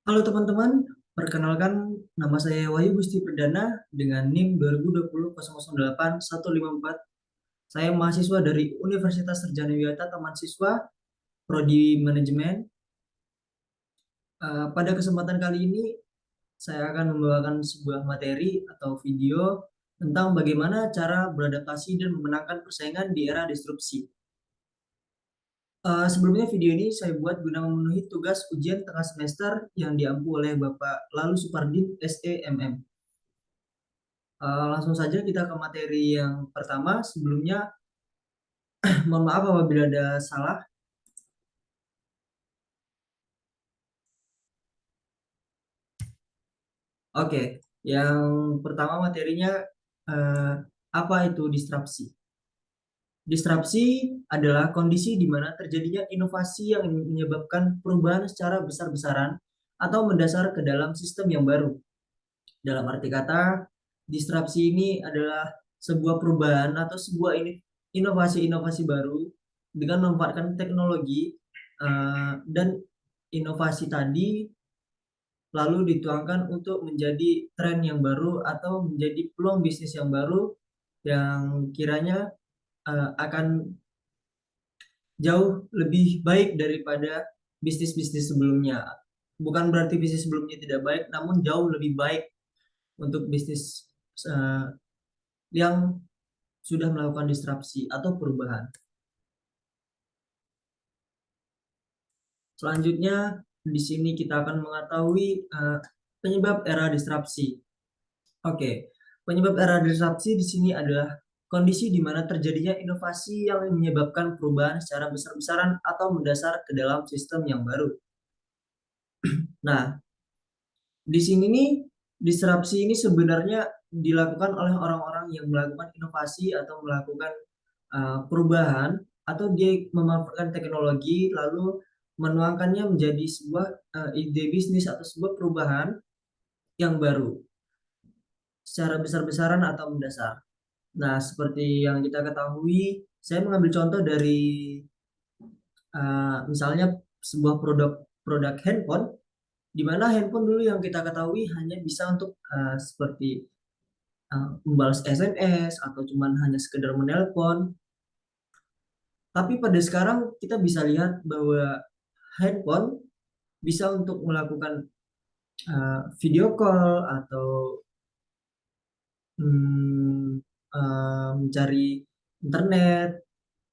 Halo teman-teman, perkenalkan nama saya Wahyu Gusti Perdana dengan NIM 2020 008154. Saya mahasiswa dari Universitas Sarjana Wiyata Taman Siswa, Prodi Manajemen. Pada kesempatan kali ini, saya akan membawakan sebuah materi atau video tentang bagaimana cara beradaptasi dan memenangkan persaingan di era disrupsi. Sebelumnya video ini saya buat guna memenuhi tugas ujian tengah semester yang diampu oleh Bapak Lalu Supardin SEMM. Langsung saja kita ke materi yang pertama. Sebelumnya, mohon maaf apabila ada salah. Oke, yang pertama materinya eh, apa itu disrupsi? Disrupsi adalah kondisi di mana terjadinya inovasi yang menyebabkan perubahan secara besar-besaran atau mendasar ke dalam sistem yang baru. Dalam arti kata, disrupsi ini adalah sebuah perubahan atau sebuah inovasi-inovasi baru dengan memanfaatkan teknologi dan inovasi tadi lalu dituangkan untuk menjadi tren yang baru atau menjadi peluang bisnis yang baru yang kiranya akan jauh lebih baik daripada bisnis-bisnis sebelumnya. Bukan berarti bisnis sebelumnya tidak baik, namun jauh lebih baik untuk bisnis uh, yang sudah melakukan disrupsi atau perubahan. Selanjutnya, di sini kita akan mengetahui penyebab era disrupsi. Oke, penyebab era disrupsi di sini adalah kondisi di mana terjadinya inovasi yang menyebabkan perubahan secara besar-besaran atau mendasar ke dalam sistem yang baru. Nah, di sini nih disrupsi ini sebenarnya dilakukan oleh orang-orang yang melakukan inovasi atau melakukan perubahan atau dia memanfaatkan teknologi lalu menuangkannya menjadi sebuah ide bisnis atau sebuah perubahan yang baru secara besar-besaran atau mendasar. Nah, seperti yang kita ketahui, saya mengambil contoh dari misalnya sebuah produk handphone, di mana handphone dulu yang kita ketahui hanya bisa untuk seperti membalas SMS atau cuman hanya sekedar menelpon. Tapi pada sekarang kita bisa lihat bahwa handphone bisa untuk melakukan video call atau hmm, mencari internet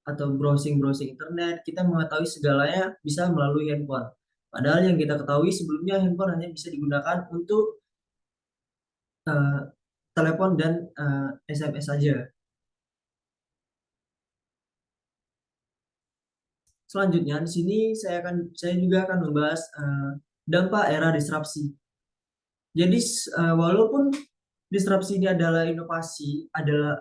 atau browsing-browsing internet, kita mengetahui segalanya bisa melalui handphone. Padahal yang kita ketahui sebelumnya handphone hanya bisa digunakan untuk uh, telepon dan SMS saja. Selanjutnya di sini saya juga akan membahas dampak era disrupsi. Jadi walaupun disrupsi ini adalah inovasi, adalah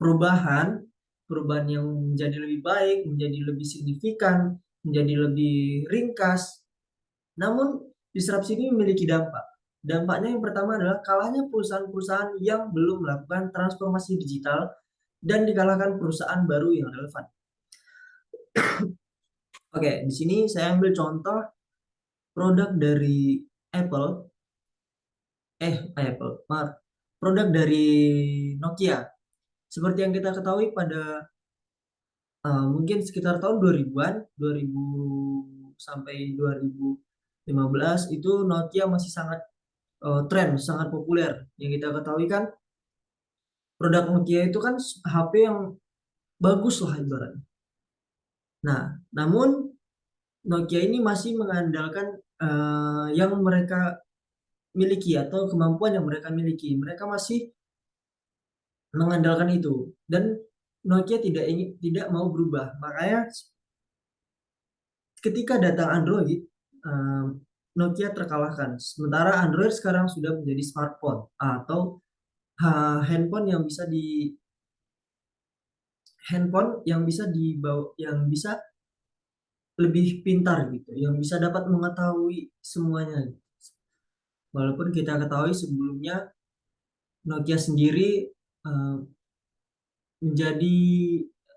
perubahan, perubahan yang menjadi lebih baik, menjadi lebih signifikan, menjadi lebih ringkas. Namun disrupsi ini memiliki dampak. Dampaknya yang pertama adalah kalahnya perusahaan-perusahaan yang belum melakukan transformasi digital dan dikalahkan perusahaan baru yang relevan. Oke, di sini saya ambil contoh produk dari Apple, maaf, produk dari Nokia. Seperti yang kita ketahui pada mungkin sekitar tahun 2000-an, 2000 sampai 2015 itu Nokia masih sangat tren, sangat populer. Yang kita ketahui kan produk Nokia itu kan HP yang bagus lah ibaratnya. Nah, namun Nokia ini masih mengandalkan yang mereka miliki atau kemampuan yang mereka miliki. Mereka masih mengandalkan itu dan Nokia tidak mau berubah. Makanya ketika datang Android, Nokia terkalahkan. Sementara Android sekarang sudah menjadi smartphone atau handphone yang bisa di handphone yang bisa dibawa, yang bisa lebih pintar gitu, yang bisa dapat mengetahui semuanya. Walaupun kita ketahui sebelumnya Nokia sendiri eh, menjadi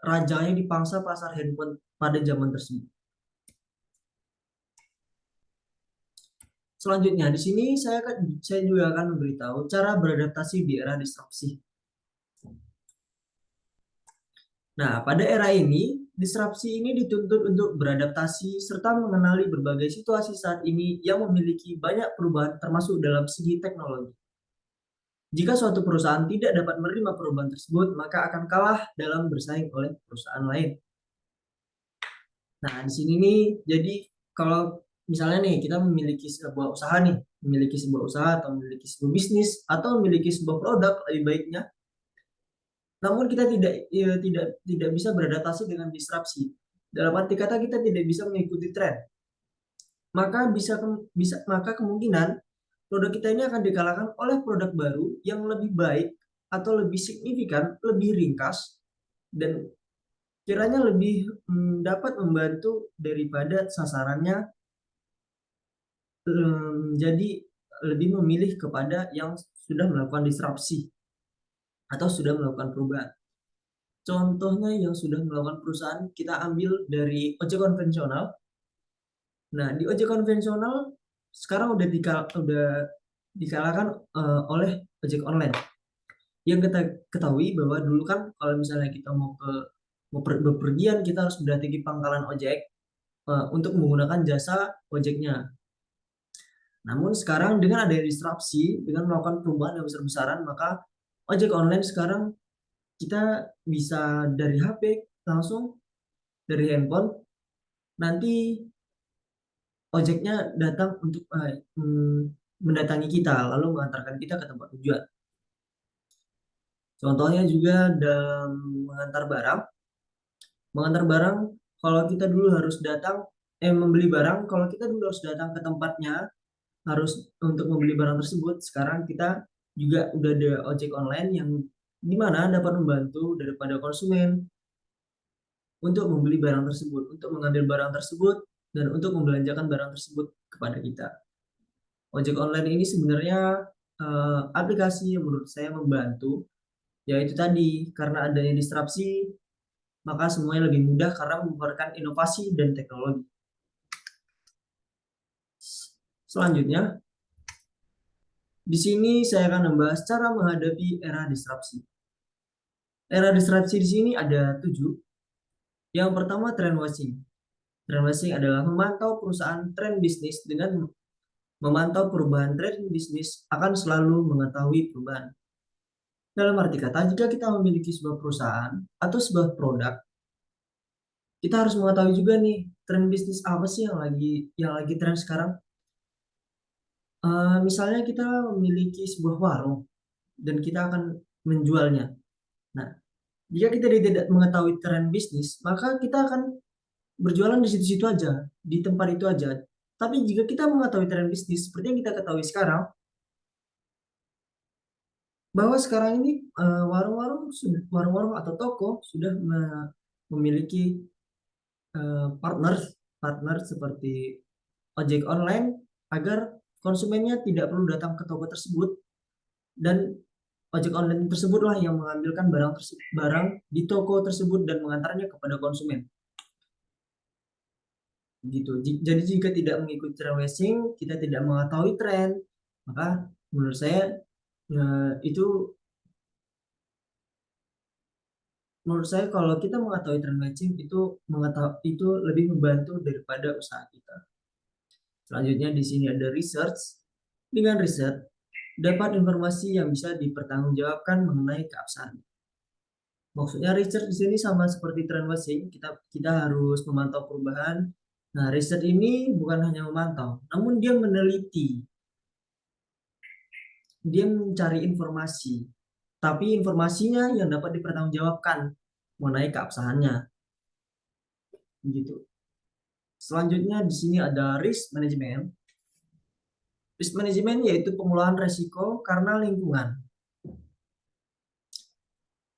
rajanya di pangsa pasar handphone pada zaman tersebut. Selanjutnya di sini saya juga akan memberitahu cara beradaptasi di era disrupsi. Nah, pada era ini, disrupsi ini dituntut untuk beradaptasi serta mengenali berbagai situasi saat ini yang memiliki banyak perubahan termasuk dalam segi teknologi. Jika suatu perusahaan tidak dapat menerima perubahan tersebut, maka akan kalah dalam bersaing oleh perusahaan lain. Nah, di sini nih, jadi kalau misalnya nih kita memiliki sebuah usaha nih, memiliki sebuah usaha atau memiliki sebuah bisnis atau memiliki sebuah produk lebih baiknya, namun kita tidak bisa beradaptasi dengan disrupsi. Dalam arti kata kita tidak bisa mengikuti tren. Maka kemungkinan produk kita ini akan dikalahkan oleh produk baru yang lebih baik atau lebih signifikan, lebih ringkas dan kiranya lebih dapat membantu daripada sasarannya, jadi lebih memilih kepada yang sudah melakukan disrupsi atau sudah melakukan perubahan. Contohnya yang sudah melakukan perusahaan kita ambil dari ojek konvensional. Nah, di ojek konvensional sekarang udah dikalahkan oleh ojek online. Yang kita ketahui bahwa dulu kan kalau misalnya kita mau bepergian kita harus mendatangi pangkalan ojek untuk menggunakan jasa ojeknya. Namun sekarang dengan adanya disrupsi, dengan melakukan perubahan yang besar-besaran, maka ojek online sekarang kita bisa dari HP langsung dari handphone, nanti ojeknya datang untuk mendatangi kita lalu mengantarkan kita ke tempat tujuan. Contohnya juga dalam mengantar barang. Mengantar barang kalau kita dulu harus datang membeli barang, kalau kita dulu harus datang ke tempatnya harus untuk membeli barang tersebut. Sekarang kita juga udah ada ojek online yang dimana dapat membantu daripada konsumen untuk membeli barang tersebut, untuk mengambil barang tersebut, dan untuk membelanjakan barang tersebut kepada kita. Ojek online ini sebenarnya aplikasi yang menurut saya membantu, yaitu tadi karena adanya disrupsi, maka semuanya lebih mudah karena merupakan inovasi dan teknologi. Selanjutnya, di sini saya akan membahas cara menghadapi era disrupsi. Era disrupsi di sini ada 7. Yang pertama, trend watching. Trend watching adalah memantau perusahaan tren bisnis. Dengan memantau perubahan tren bisnis akan selalu mengetahui perubahan. Dalam arti kata, jika kita memiliki sebuah perusahaan atau sebuah produk, kita harus mengetahui juga nih tren bisnis apa sih yang lagi tren sekarang. Misalnya kita memiliki sebuah warung dan kita akan menjualnya. Nah, jika kita tidak mengetahui tren bisnis, maka kita akan berjualan di situ-situ aja, di tempat itu aja. Tapi jika kita mengetahui tren bisnis, seperti yang kita ketahui sekarang, bahwa sekarang ini warung-warung atau toko sudah memiliki partner partner seperti ojek online agar konsumennya tidak perlu datang ke toko tersebut dan ojek online tersebutlah yang mengambilkan barang di toko tersebut dan mengantarnya kepada konsumen. Gitu. Jadi jika tidak mengikuti trend racing, kita tidak mengetahui tren, maka menurut saya itu menurut saya kalau kita mengetahui trend matching itu lebih membantu daripada usaha kita. Selanjutnya di sini ada research. Dengan riset dapat informasi yang bisa dipertanggungjawabkan mengenai keabsahan. Maksudnya research di sini sama seperti trend matching, kita harus memantau perubahan. Nah, riset ini bukan hanya memantau, namun dia meneliti. Dia mencari informasi, tapi informasinya yang dapat dipertanggungjawabkan mengenai keabsahannya. Begitu. Selanjutnya di sini ada risk management. Risk management yaitu pengelolaan resiko karena lingkungan.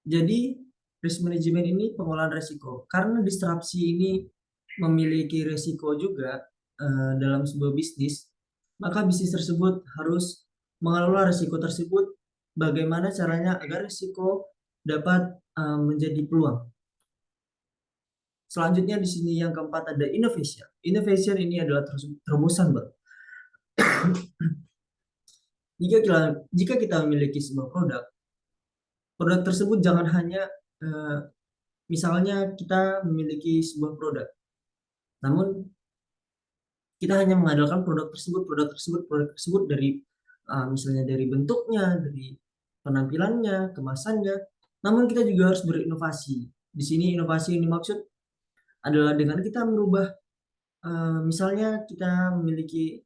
Jadi risk management ini pengelolaan resiko. Karena disrupsi ini memiliki resiko juga dalam sebuah bisnis, maka bisnis tersebut harus mengelola resiko tersebut. Bagaimana caranya agar resiko dapat menjadi peluang. Selanjutnya di sini yang keempat ada innovation. Innovation ini adalah terobosan baru. Jika kita memiliki sebuah produk tersebut jangan hanya misalnya kita memiliki sebuah produk, namun kita hanya mengandalkan produk tersebut dari misalnya dari bentuknya, dari penampilannya, kemasannya. Namun kita juga harus berinovasi. Di sini inovasi yang dimaksud adalah dengan kita merubah, misalnya kita memiliki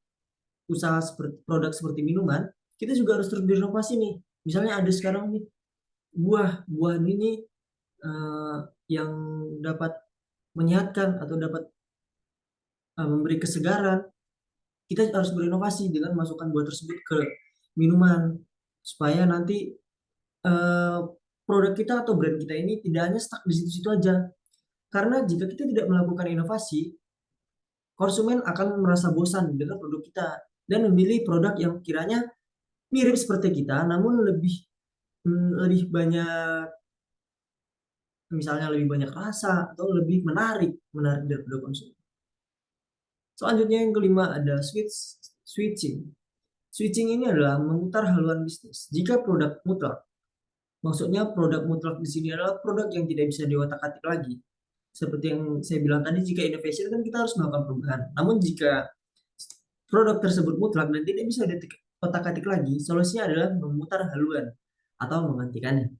usaha seperti produk seperti minuman, kita juga harus terus berinovasi nih. Misalnya ada sekarang nih buah ini eh, yang dapat menyehatkan atau dapat memberi kesegaran. Kita harus berinovasi dengan masukkan buah tersebut ke minuman supaya nanti eh, produk kita atau brand kita ini tidak hanya stuck di situ-situ aja. Karena jika kita tidak melakukan inovasi, konsumen akan merasa bosan dengan produk kita dan memilih produk yang kiranya mirip seperti kita, namun lebih banyak, misalnya lebih banyak rasa atau lebih menarik daripada konsumen. Selanjutnya yang kelima ada switching. Switching ini adalah memutar haluan bisnis. Jika produk mutlak, maksudnya produk mutlak di sini adalah produk yang tidak bisa diotak-atik lagi. Seperti yang saya bilang tadi, jika innovation kan kita harus melakukan perubahan. Namun jika produk tersebut mutlak dan tidak bisa diotak-atik lagi, solusinya adalah memutar haluan atau menghentikannya.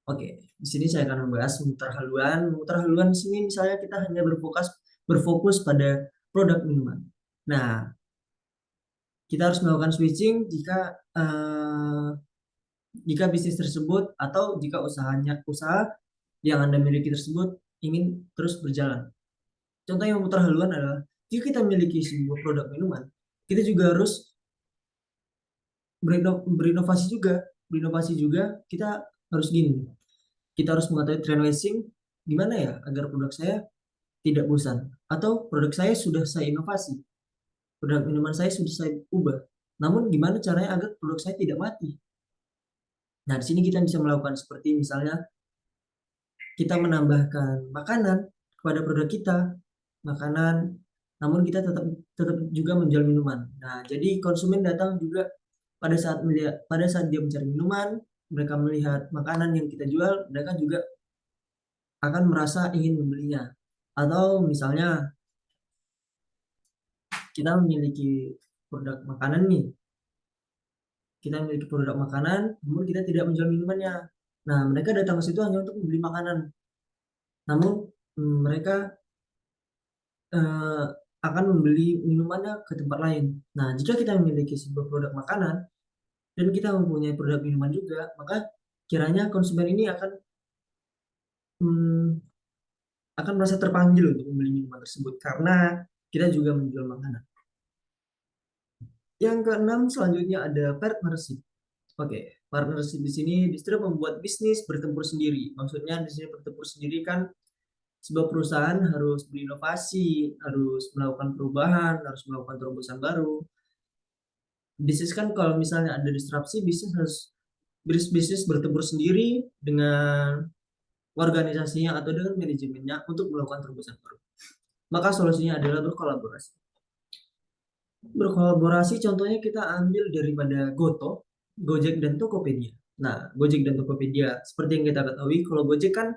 Oke, di sini saya akan membahas memutar haluan. Memutar haluan di sini misalnya kita hanya berfokus pada produk minuman. Nah, kita harus melakukan switching jika bisnis tersebut atau jika usaha yang Anda miliki tersebut ingin terus berjalan. Contoh yang memutar haluan adalah jika kita memiliki sebuah produk minuman, kita juga harus berinovasi juga. Berinovasi juga kita harus gini. Kita harus mengetahui trend racing gimana ya agar produk saya tidak bosan atau produk saya sudah saya inovasi. Produk minuman saya sudah saya ubah. Namun gimana caranya agar produk saya tidak mati? Nah, di sini kita bisa melakukan seperti misalnya kita menambahkan makanan kepada produk kita, makanan, namun kita tetap juga menjual minuman. Nah, jadi konsumen datang juga pada saat dia mencari minuman, mereka melihat makanan yang kita jual, mereka juga akan merasa ingin membelinya. Atau misalnya kita memiliki produk makanan nih, namun kita tidak menjual minumannya. Nah, mereka datang ke situ hanya untuk membeli makanan. Namun mereka eh, akan membeli minumannya ke tempat lain. Nah, jika kita memiliki sebuah produk makanan dan kita mempunyai produk minuman juga, maka kiranya konsumen ini hmm, akan merasa terpanggil untuk membeli minuman tersebut karena kita juga menjual makanan. Yang keenam selanjutnya ada partnership. Oke, partnership di sini distro membuat bisnis bertempur sendiri. Maksudnya di sini bertempur sendiri kan sebuah perusahaan harus berinovasi, harus melakukan perubahan, harus melakukan terobosan baru. Bisnis kan kalau misalnya ada disrupsi, bisnis bertempur sendiri dengan organisasinya atau dengan manajemennya untuk melakukan terobosan baru. Maka solusinya adalah berkolaborasi. Berkolaborasi contohnya kita ambil daripada Gojek dan Tokopedia. Nah, Gojek dan Tokopedia seperti yang kita ketahui, kalau Gojek kan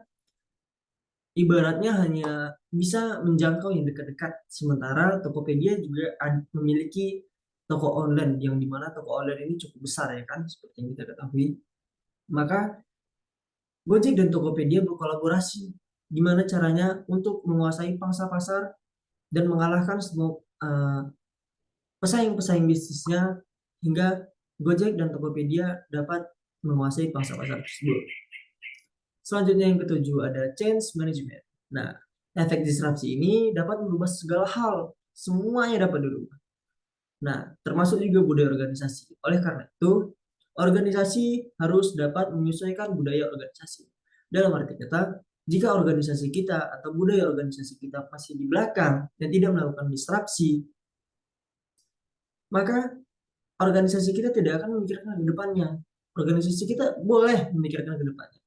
ibaratnya hanya bisa menjangkau yang dekat-dekat, sementara Tokopedia juga memiliki toko online yang dimana toko online ini cukup besar ya kan, seperti yang kita ketahui. Maka Gojek dan Tokopedia berkolaborasi. Gimana caranya untuk menguasai pangsa pasar dan mengalahkan semua pesaing-pesaing bisnisnya hingga Gojek dan Tokopedia dapat menguasai pangsa pasar tersebut. Selanjutnya yang ketujuh ada change management. Nah, efek disrupsi ini dapat merubah segala hal, semuanya dapat dirubah. Nah, termasuk juga budaya organisasi. Oleh karena itu, organisasi harus dapat menyesuaikan budaya organisasi. Dalam arti kata, jika organisasi kita atau budaya organisasi kita masih di belakang dan tidak melakukan disrupsi, maka organisasi kita tidak akan memikirkan ke depannya. Organisasi kita boleh memikirkan ke depannya.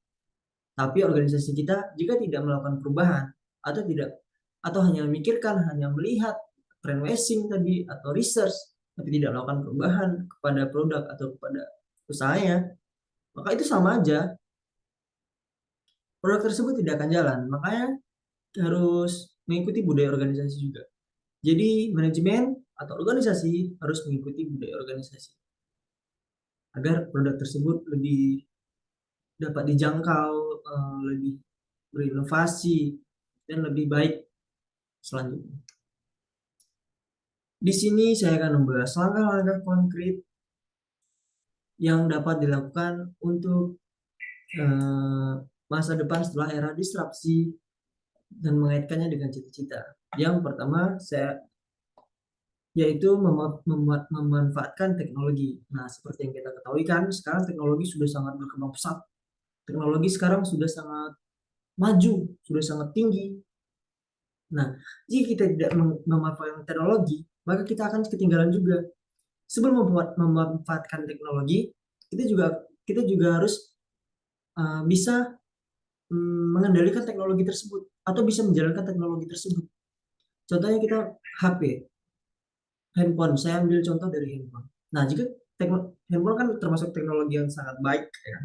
Tapi organisasi kita jika tidak melakukan perubahan atau hanya memikirkan, hanya melihat trend racing tadi atau research, tapi tidak melakukan perubahan kepada produk atau kepada usahanya, maka itu sama aja, produk tersebut tidak akan jalan. Makanya harus mengikuti budaya organisasi juga. Jadi manajemen atau organisasi harus mengikuti budaya organisasi agar produk tersebut lebih dapat dijangkau, lebih berinovasi, dan lebih baik selanjutnya. Di sini saya akan membahas langkah-langkah konkret yang dapat dilakukan untuk masa depan setelah era disrupsi dan mengaitkannya dengan cita-cita. Yang pertama, yaitu memanfaatkan teknologi. Nah, seperti yang kita ketahui kan, sekarang teknologi sudah sangat berkembang pesat. Teknologi sekarang sudah sangat maju, sudah sangat tinggi. Nah, jika kita tidak memanfaatkan teknologi, maka kita akan ketinggalan juga. Sebelum memanfaatkan teknologi, kita juga harus bisa mengendalikan teknologi tersebut atau bisa menjalankan teknologi tersebut. Contohnya kita HP, handphone. Saya ambil contoh dari handphone. Nah, jika handphone kan termasuk teknologi yang sangat baik, ya.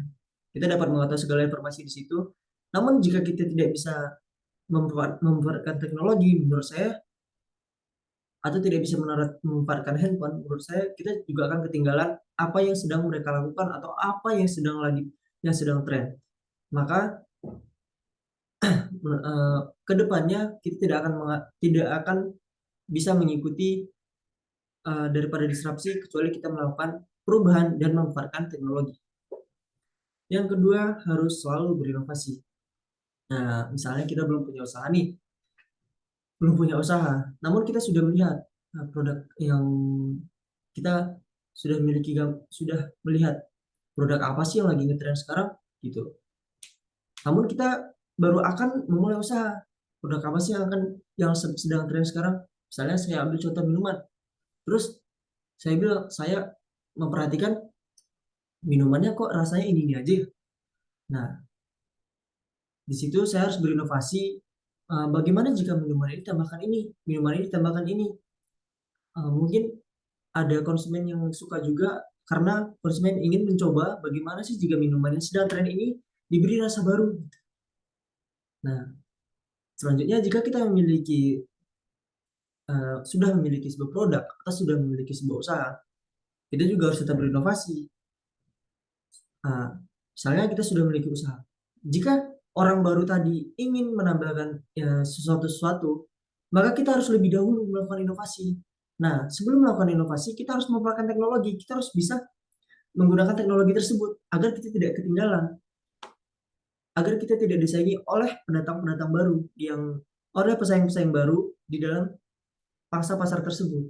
Kita dapat mengetahui segala informasi di situ. Namun jika kita tidak bisa memanfaatkan teknologi, menurut saya, atau tidak bisa memanfaatkan handphone, menurut saya kita juga akan ketinggalan apa yang sedang mereka lakukan atau apa yang sedang tren. Maka ke depannya kita tidak akan bisa mengikuti daripada disrupsi kecuali kita melakukan perubahan dan memanfaatkan teknologi. Yang kedua, harus selalu berinovasi. Nah, misalnya kita belum punya usaha nih, namun kita sudah melihat produk yang kita sudah melihat produk apa sih yang lagi ngetren sekarang gitu. Namun kita baru akan memulai usaha. Produk apa sih yang sedang tren sekarang? Misalnya saya ambil contoh minuman. Terus saya memperhatikan minumannya kok rasanya ini aja. Nah, di situ saya harus berinovasi. Bagaimana jika minuman ini tambahkan ini, minuman ini tambahkan ini? Mungkin ada konsumen yang suka juga karena konsumen ingin mencoba bagaimana sih jika minuman yang sedang tren ini diberi rasa baru. Nah, selanjutnya jika kita sudah memiliki sebuah produk atau sudah memiliki sebuah usaha, kita juga harus tetap berinovasi. Misalnya kita sudah memiliki usaha. Jika orang baru tadi ingin menambahkan sesuatu, maka kita harus lebih dahulu melakukan inovasi. Nah, sebelum melakukan inovasi, kita harus memanfaatkan teknologi. Kita harus bisa menggunakan teknologi tersebut agar kita tidak ketinggalan, agar kita tidak disaingi oleh pendatang-pendatang baru oleh pesaing-pesaing baru di dalam pangsa pasar tersebut.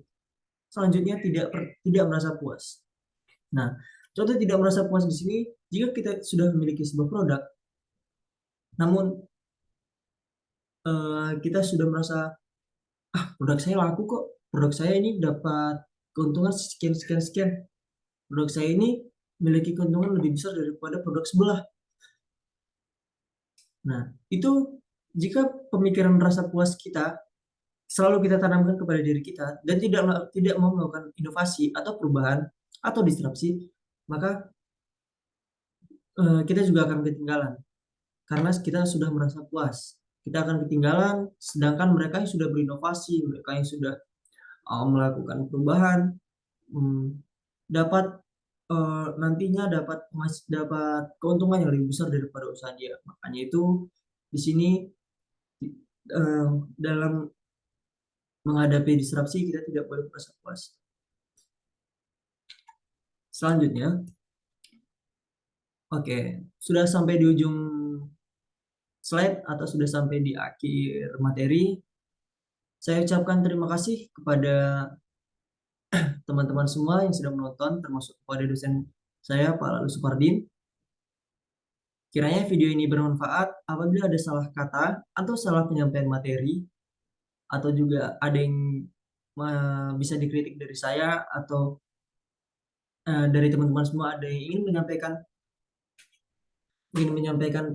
Selanjutnya tidak merasa puas. Nah, contoh tidak merasa puas di sini jika kita sudah memiliki sebuah produk, namun kita sudah merasa produk saya laku kok, produk saya ini dapat keuntungan sekian sekian sekian, produk saya ini memiliki keuntungan lebih besar daripada produk sebelah. Nah, itu jika pemikiran rasa puas kita selalu kita tanamkan kepada diri kita dan tidak mau melakukan inovasi atau perubahan atau disrupsi, maka kita juga akan ketinggalan karena kita sudah merasa puas. Kita akan ketinggalan, sedangkan mereka yang sudah berinovasi, mereka yang sudah melakukan perubahan, nantinya dapat keuntungan yang lebih besar daripada usaha dia. Makanya itu di sini dalam menghadapi disrupsi kita tidak boleh merasa puas. Selanjutnya, oke, sudah sampai di ujung slide atau sudah sampai di akhir materi. Saya ucapkan terima kasih kepada teman-teman semua yang sudah menonton, termasuk kepada dosen saya, Pak Lalu Supardin. Kiranya video ini bermanfaat. Apabila ada salah kata atau salah penyampaian materi, atau juga ada yang bisa dikritik dari saya atau dari teman-teman semua ada yang ingin menyampaikan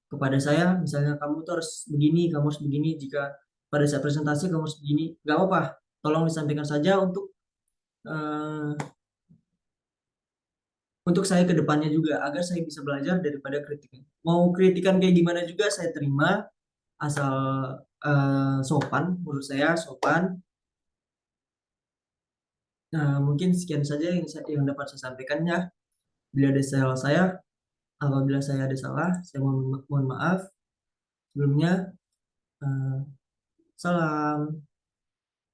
kepada saya, misalnya kamu tuh harus begini, kamu harus begini jika pada saat presentasi kamu harus begini, nggak apa-apa, tolong disampaikan saja eh, untuk saya ke depannya juga agar saya bisa belajar daripada kritikan. Mau kritikan kayak gimana juga saya terima asal sopan, menurut saya sopan. Nah, mungkin sekian saja yang dapat saya sampaikan ya. Bila ada salah saya, apabila saya ada salah, saya mohon maaf sebelumnya. eh, Salam.